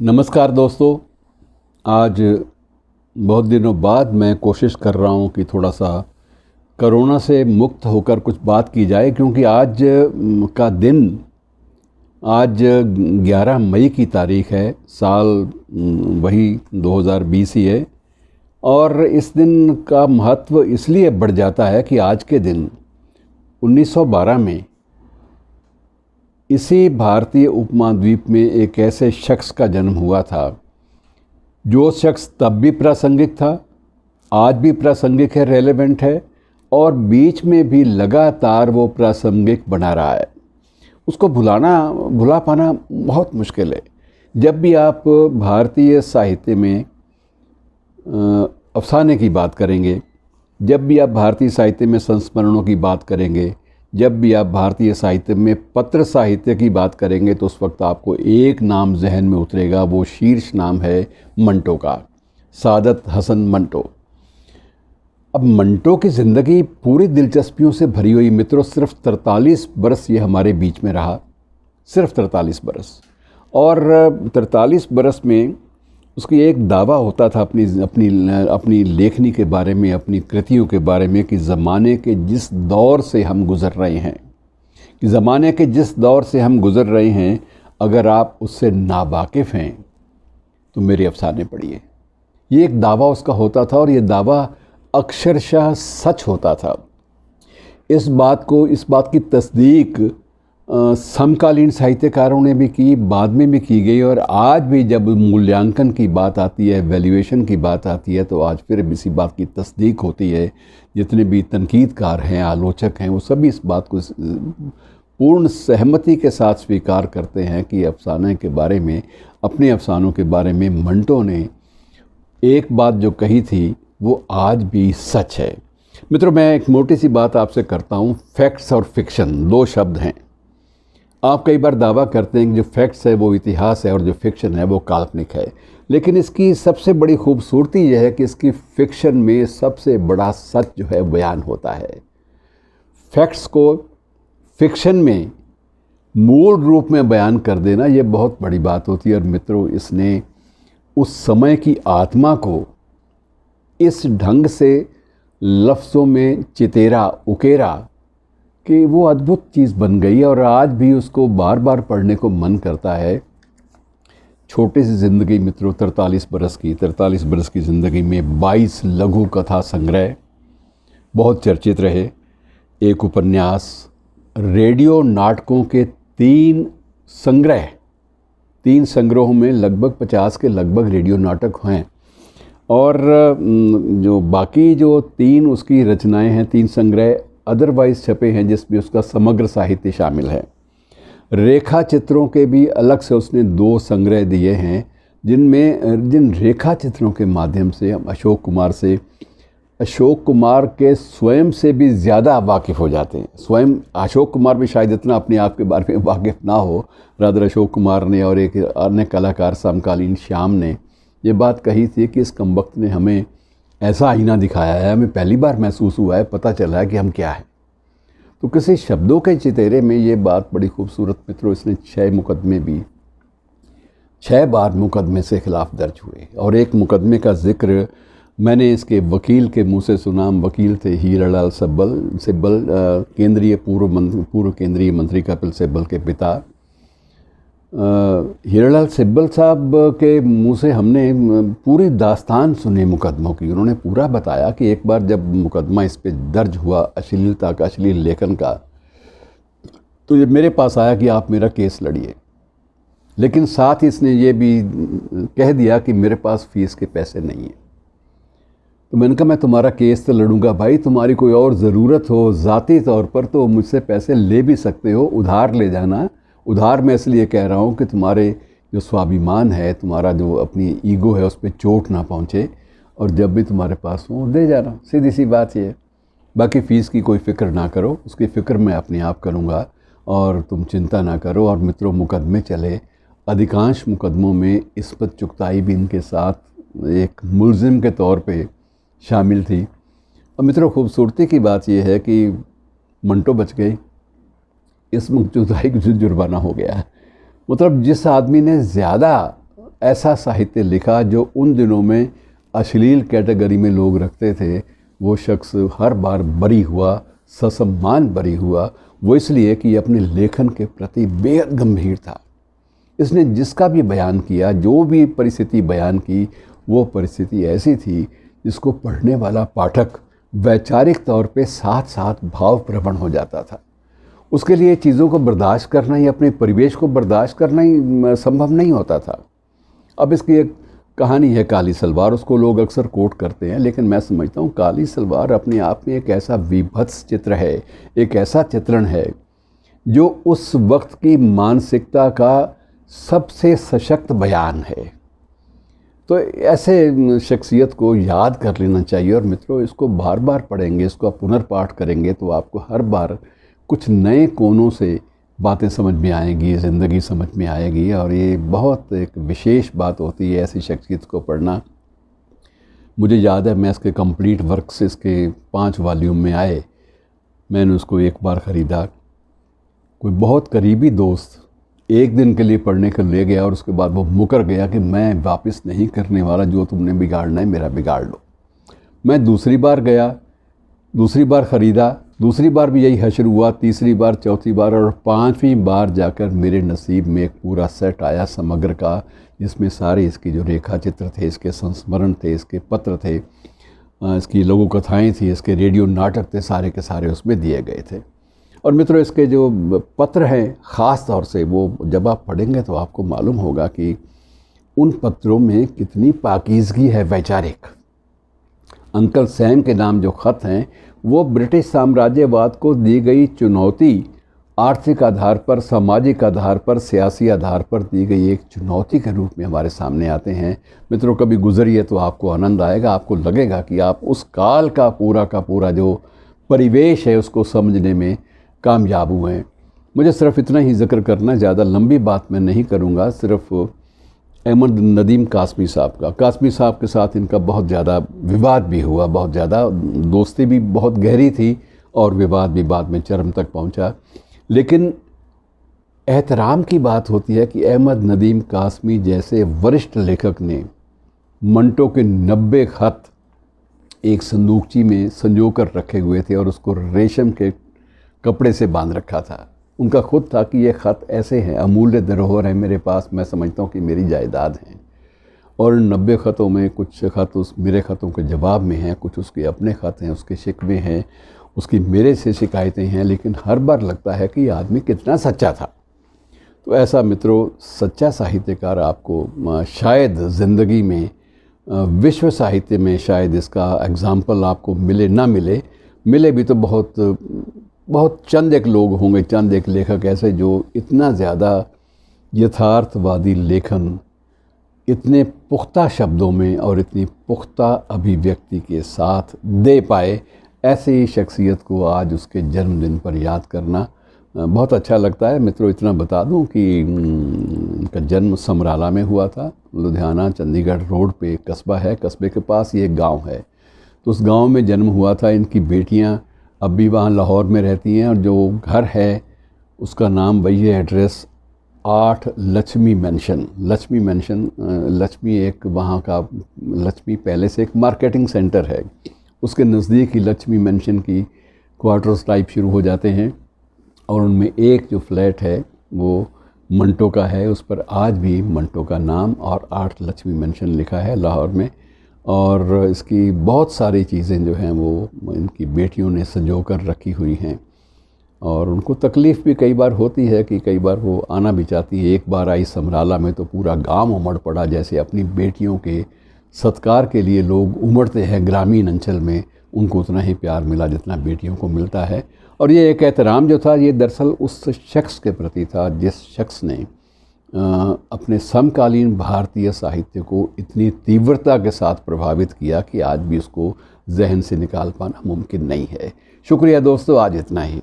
नमस्कार दोस्तों। आज बहुत दिनों बाद मैं कोशिश कर रहा हूं कि थोड़ा सा कोरोना से मुक्त होकर कुछ बात की जाए, क्योंकि आज का दिन, आज 11 मई की तारीख है। साल वही 2020 ही है। और इस दिन का महत्व इसलिए बढ़ जाता है कि आज के दिन 1912 में इसी भारतीय उपमहाद्वीप में एक ऐसे शख्स का जन्म हुआ था जो शख्स तब भी प्रासंगिक था, आज भी प्रासंगिक है, रेलेवेंट है, और बीच में भी लगातार वो प्रासंगिक बना रहा है। उसको भुला पाना बहुत मुश्किल है। जब भी आप भारतीय साहित्य में अफसाने की बात करेंगे, जब भी आप भारतीय साहित्य में संस्मरणों की बात करेंगे, जब भी आप भारतीय साहित्य में पत्र साहित्य की बात करेंगे, तो उस वक्त आपको एक नाम जहन में उतरेगा। वो शीर्ष नाम है मंटो का, सादत हसन मंटो। अब मंटो की ज़िंदगी पूरी दिलचस्पियों से भरी हुई। मित्रों, सिर्फ 43 बरस ये हमारे बीच में रहा, सिर्फ 43 बरस। और 43 बरस में उसकी एक दावा होता था अपनी लेखनी के बारे में, अपनी कृतियों के बारे में, कि ज़माने के जिस दौर से हम गुज़र रहे हैं, अगर आप उससे नावाकिफ़ हैं तो मेरे अफसाने पढ़िए। ये एक दावा उसका होता था, और ये दावा अक्षरशः सच होता था। इस बात की तस्दीक समकालीन साहित्यकारों ने भी की, बाद में भी की गई, और आज भी जब मूल्यांकन की बात आती है, वैल्यूएशन की बात आती है, तो आज फिर इसी बात की तस्दीक होती है। जितने भी तनकीदकार हैं, आलोचक हैं, वो सभी इस बात को पूर्ण सहमति के साथ स्वीकार करते हैं कि अफसाने के बारे में, अपने अफसानों के बारे में मंटो ने एक बात जो कही थी वो आज भी सच है। मित्रों, मैं एक मोटी सी बात आपसे करता हूँ। फैक्ट्स और फिक्शन दो शब्द हैं। आप कई बार दावा करते हैं कि जो फैक्ट्स है वो इतिहास है और जो फिक्शन है वो काल्पनिक है, लेकिन इसकी सबसे बड़ी खूबसूरती यह है कि इसकी फिक्शन में सबसे बड़ा सच जो है बयान होता है। फैक्ट्स को फिक्शन में मूल रूप में बयान कर देना ये बहुत बड़ी बात होती है। और मित्रों, इसने उस समय की आत्मा को इस ढंग से लफ्ज़ों में चितेरा, उकेरा, कि वो अद्भुत चीज़ बन गई है, और आज भी उसको बार बार पढ़ने को मन करता है। छोटी सी ज़िंदगी मित्रों, 43 बरस की ज़िंदगी में 22 लघु कथा संग्रह बहुत चर्चित रहे, एक उपन्यास, रेडियो नाटकों के 3 संग्रहों में लगभग 50 के लगभग रेडियो नाटक हैं, और जो बाकी जो 3 उसकी रचनाएं हैं, 3 संग्रह अदरवाइज़ छपे हैं, जिसमें उसका समग्र साहित्य शामिल है। रेखा चित्रों के भी अलग से उसने 2 संग्रह दिए हैं, जिन रेखा चित्रों के माध्यम से हम अशोक कुमार के स्वयं से भी ज़्यादा वाकिफ़ हो जाते हैं। स्वयं अशोक कुमार भी शायद इतना अपने आप के बारे में वाकिफ़ ना हो। रादर अशोक कुमार ने और एक अन्य कलाकार समकालीन श्याम ने ये बात कही थी कि इस कमबख्त ने हमें ऐसा आईना दिखाया है, हमें पहली बार महसूस हुआ है, पता चला है कि हम क्या हैं। तो किसी शब्दों के चितेरे में ये बात बड़ी खूबसूरत। मित्रों, इसने 6 बार मुकदमे से खिलाफ दर्ज हुए, और एक मुकदमे का जिक्र मैंने इसके वकील के मुंह से सुना। वकील थे हीरालाल सिब्बल, पूर्व केंद्रीय मंत्री कपिल सिब्बल के पिता। हीरालाल सिब्बल साहब के मुंह से हमने पूरी दास्तान सुनी मुकदमों की। उन्होंने पूरा बताया कि एक बार जब मुकदमा इस पे दर्ज हुआ अश्लीलता का, अश्लील लेखन का, तो ये मेरे पास आया कि आप मेरा केस लड़िए, लेकिन साथ ही इसने ये भी कह दिया कि मेरे पास फ़ीस के पैसे नहीं हैं। तो मैंने कहा, मैं तुम्हारा केस तो लड़ूंगा भाई, तुम्हारी कोई और ज़रूरत हो ज़ाती तौर पर तो मुझसे पैसे ले भी सकते हो, उधार ले जाना। उधार मैं इसलिए कह रहा हूँ कि तुम्हारे जो स्वाभिमान है, तुम्हारा जो अपनी ईगो है, उस पर चोट ना पहुँचे, और जब भी तुम्हारे पास हो दे जाना। सीधी सी बात ये है। बाकी फ़ीस की कोई फ़िक्र ना करो, उसकी फ़िक्र मैं अपने आप करूँगा, और तुम चिंता ना करो। और मित्रों, मुकदमे चले, अधिकांश मुकदमों में इस्मत चुगताई भी इनके साथ एक मुलजिम के तौर पे शामिल थी। और मित्रों, खूबसूरती की बात यह है कि मंटो बच गई, इस्मत चुगताई का जुर्माना हो गया है। मतलब जिस आदमी ने ज़्यादा ऐसा साहित्य लिखा जो उन दिनों में अश्लील कैटेगरी में लोग रखते थे, वो शख्स हर बार बरी हुआ, ससम्मान बरी हुआ। वो इसलिए कि अपने लेखन के प्रति बेहद गंभीर था। इसने जिसका भी बयान किया, जो भी परिस्थिति बयान की, वो परिस्थिति ऐसी थी जिसको पढ़ने वाला पाठक वैचारिक तौर पे साथ साथ भावप्रवण हो जाता था। उसके लिए चीज़ों को बर्दाश्त करना ही, अपने परिवेश को बर्दाश्त करना ही संभव नहीं होता था। अब इसकी एक कहानी है काली सलवार, उसको लोग अक्सर कोट करते हैं, लेकिन मैं समझता हूँ काली सलवार अपने आप में एक ऐसा विभत्स चित्र है, एक ऐसा चित्रण है जो उस वक्त की मानसिकता का सबसे सशक्त बयान है। तो ऐसे शख्सियत को याद कर लेना चाहिए। और मित्रों, इसको बार बार पढ़ेंगे, इसको आप पुनर्पाठ करेंगे तो आपको हर बार कुछ नए कोनों से बातें समझ में आएंगी, ज़िंदगी समझ में आएगी। और ये बहुत एक विशेष बात होती है ऐसी शख्सियत को पढ़ना। मुझे याद है, मैं इसके कंप्लीट वर्क्स इसके 5 वॉल्यूम में आए, मैंने उसको एक बार ख़रीदा। कोई बहुत करीबी दोस्त एक दिन के लिए पढ़ने के ले गया और उसके बाद वो मुकर गया कि मैं वापस नहीं करने वाला, जो तुमने बिगाड़ना है मेरा बिगाड़ लो। मैं दूसरी बार गया, दूसरी बार ख़रीदा, दूसरी बार भी यही हश्र हुआ, तीसरी बार, चौथी बार और 5वीं बार जाकर मेरे नसीब में एक पूरा सेट आया समग्र का, जिसमें सारे इसकी जो रेखा चित्र थे, इसके संस्मरण थे, इसके पत्र थे, इसकी लघु कथाएँ थी, इसके रेडियो नाटक थे, सारे के सारे उसमें दिए गए थे। और मित्रों, इसके जो पत्र हैं ख़ास तौर से, वो जब आप पढ़ेंगे तो आपको मालूम होगा कि उन पत्रों में कितनी पाकीज़गी है वैचारिक। अंकल सैम के नाम जो ख़त हैं, वो ब्रिटिश साम्राज्यवाद को दी गई चुनौती, आर्थिक आधार पर, सामाजिक आधार पर, सियासी आधार पर दी गई एक चुनौती के रूप में हमारे सामने आते हैं। मित्रों, कभी गुजरिए तो आपको आनंद आएगा, आपको लगेगा कि आप उस काल का पूरा जो परिवेश है उसको समझने में कामयाब हुए हैं। मुझे सिर्फ इतना ही जिक्र करना, ज़्यादा लंबी बात मैं नहीं करूँगा। सिर्फ अहमद नदीम कासमी साहब के साथ इनका बहुत ज़्यादा विवाद भी हुआ, बहुत ज़्यादा दोस्ती भी बहुत गहरी थी और विवाद भी बाद में चरम तक पहुँचा। लेकिन एहतराम की बात होती है कि अहमद नदीम कासमी जैसे वरिष्ठ लेखक ने मंटो के 90 ख़त एक संदूकची में संजो कर रखे हुए थे और उसको रेशम के कपड़े से बांध रखा था। उनका खुद था कि ये ख़त ऐसे हैं, अमूल्य धरोहर है मेरे पास, मैं समझता हूँ कि मेरी जायदाद हैं। और 90 ख़तों में कुछ ख़त उस मेरे ख़तों के जवाब में हैं, कुछ उसके अपने ख़त हैं, उसके शिकवे हैं, उसकी मेरे से शिकायतें हैं। लेकिन हर बार लगता है कि आदमी कितना सच्चा था। तो ऐसा मित्रों, सच्चा साहित्यकार आपको शायद ज़िंदगी में, विश्व साहित्य में शायद इसका एग्ज़ाम्पल आपको मिले ना मिले भी तो बहुत चंद एक लोग होंगे, चंद एक लेखक ऐसे जो इतना ज़्यादा यथार्थवादी लेखन इतने पुख्ता शब्दों में और इतनी पुख्ता अभिव्यक्ति के साथ दे पाए। ऐसी शख्सियत को आज उसके जन्मदिन पर याद करना बहुत अच्छा लगता है। मित्रों, इतना बता दूं कि इनका जन्म समराला में हुआ था। लुधियाना चंडीगढ़ रोड पे एक कस्बा है, कस्बे के पास ये एक गाँव है, तो उस गाँव में जन्म हुआ था। इनकी बेटियाँ अब भी वहाँ लाहौर में रहती हैं और जो घर है उसका नाम, वही है एड्रेस 8 लक्ष्मी मेंशन। लक्ष्मी एक वहाँ का, लक्ष्मी पहले से एक मार्केटिंग सेंटर है, उसके नज़दीक ही लक्ष्मी मेंशन की क्वार्टर्स टाइप शुरू हो जाते हैं। और उनमें एक जो फ्लैट है वो मंटो का है, उस पर आज भी मंटो का नाम और 8 लक्ष्मी मेंशन लिखा है लाहौर में। और इसकी बहुत सारी चीज़ें जो हैं वो इनकी बेटियों ने संजो कर रखी हुई हैं। और उनको तकलीफ़ भी कई बार होती है कि कई बार वो आना भी चाहती है। एक बार आई समराला में तो पूरा गांव उमड़ पड़ा, जैसे अपनी बेटियों के सत्कार के लिए लोग उमड़ते हैं ग्रामीण अंचल में, उनको उतना ही प्यार मिला जितना बेटियों को मिलता है। और ये एक एहतराम जो था, ये दरअसल उस शख्स के प्रति था जिस शख्स ने अपने समकालीन भारतीय साहित्य को इतनी तीव्रता के साथ प्रभावित किया कि आज भी उसको जहन से निकाल पाना मुमकिन नहीं है। शुक्रिया दोस्तों, आज इतना ही।